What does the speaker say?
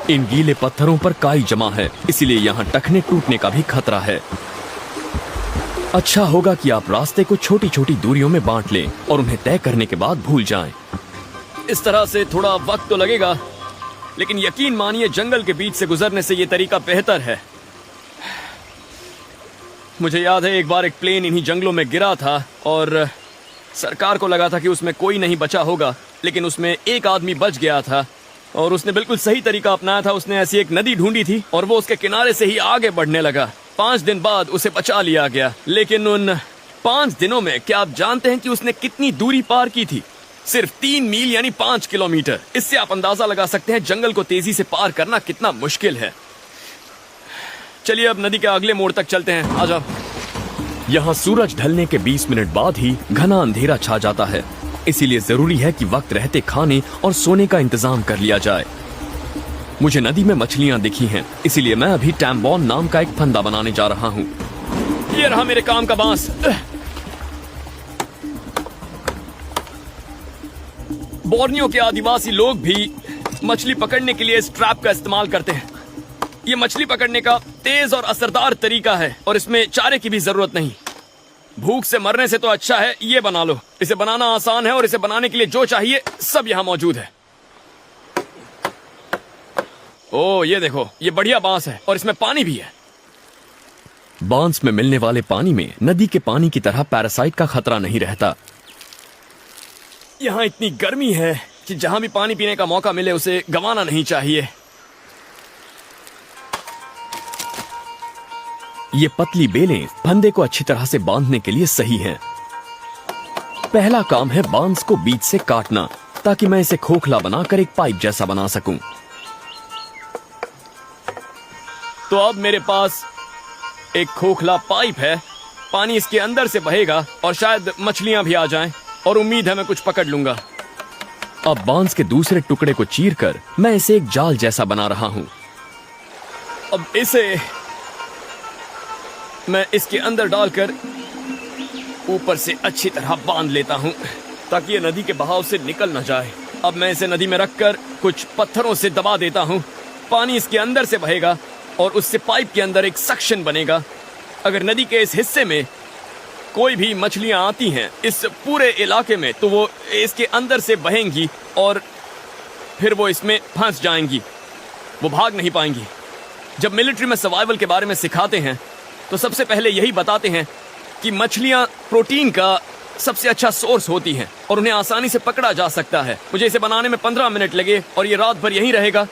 इन गीले पत्थरों पर काई जमा है, इसीलिए यहाँ टखने टूटने का भी खतरा है। अच्छा होगा कि आप रास्ते को छोटी छोटी दूरियों में बांट लें और उन्हें तय करने के बाद भूल जाएं। इस तरह से थोड़ा वक्त तो लगेगा, लेकिन यकीन मानिए जंगल के बीच से गुजरने से ये तरीका बेहतर है। मुझे याद है एक बार एक प्लेन इन्हीं जंगलों में गिरा था और सरकार को लगा था कि उसमें कोई नहीं बचा होगा, लेकिन उसमें एक आदमी बच गया था और उसने बिल्कुल सही तरीका अपनाया था। उसने ऐसी एक नदी ढूंढी थी और वो उसके किनारे से ही आगे बढ़ने लगा। 5 दिन बाद उसे बचा लिया गया, लेकिन उन 5 दिनों में क्या आप जानते हैं कि उसने कितनी दूरी पार की थी? सिर्फ 3 मील यानी 5 किलोमीटर। इससे आप अंदाजा लगा सकते हैं जंगल को तेजी से पार करना कितना मुश्किल है। चलिए अब नदी के अगले मोड़ तक चलते हैं, आ जाओ। यहाँ सूरज ढलने के 20 मिनट बाद ही घना अंधेरा छा जाता है, इसीलिए जरूरी है कि वक्त रहते खाने और सोने का इंतजाम कर लिया जाए। मुझे नदी में मछलियां दिखी हैं, इसीलिए मैं अभी टैम्बॉन नाम का एक फंदा बनाने जा रहा हूँ। ये रहा मेरे काम का बांस। बोर्नियो के आदिवासी लोग भी मछली पकड़ने के लिए इस ट्रैप का इस्तेमाल करते हैं। ये मछली पकड़ने का तेज और असरदार तरीका है और इसमें चारे की भी जरूरत नहीं। भूख से मरने से तो अच्छा है ये बना लो। इसे बनाना आसान है और इसे बनाने के लिए जो चाहिए सब यहाँ मौजूद है। ओह ये देखो, ये बढ़िया बांस है और इसमें पानी भी है। बांस में मिलने वाले पानी में नदी के पानी की तरह पैरासाइट का खतरा नहीं रहता। यहाँ इतनी गर्मी है कि जहां भी पानी पीने का मौका मिले उसे गंवाना नहीं चाहिए। ये पतली बेलें फंदे को अच्छी तरह से बांधने के लिए सही हैं। पहला काम है बांस को बीच से काटना, ताकि मैं इसे खोखला बनाकर एक पाइप जैसा बना सकूं। तो अब मेरे पास एक खोखला पाइप है। पानी इसके अंदर से बहेगा और शायद मछलियां भी आ जाएं और उम्मीद है मैं कुछ पकड़ लूंगा। अब बांस के दूसरे टुकड़े को चीरकर मैं इसे एक जाल जैसा बना रहा हूं। अब इसे मैं इसके अंदर डालकर ऊपर से अच्छी तरह बांध लेता हूं ताकि ये नदी के बहाव से निकल न जाए। अब मैं इसे नदी में रखकर कुछ पत्थरों से दबा देता हूं। पानी इसके अंदर से बहेगा और उससे पाइप के अंदर एक सक्शन बनेगा। अगर नदी के इस हिस्से में कोई भी मछलियां आती हैं इस पूरे इलाके में, तो वो इसके अंदर से बहेंगी और फिर वो इसमें फंस जाएंगी, वो भाग नहीं पाएंगी। जब मिलिट्री में सर्वाइवल के बारे में सिखाते हैं तो सबसे पहले यही बताते हैं कि मछलियां प्रोटीन का सबसे अच्छा सोर्स होती हैं और उन्हें आसानी से पकड़ा जा सकता है। मुझे इसे बनाने में 15 मिनट लगे और ये रात भर यहीं रहेगा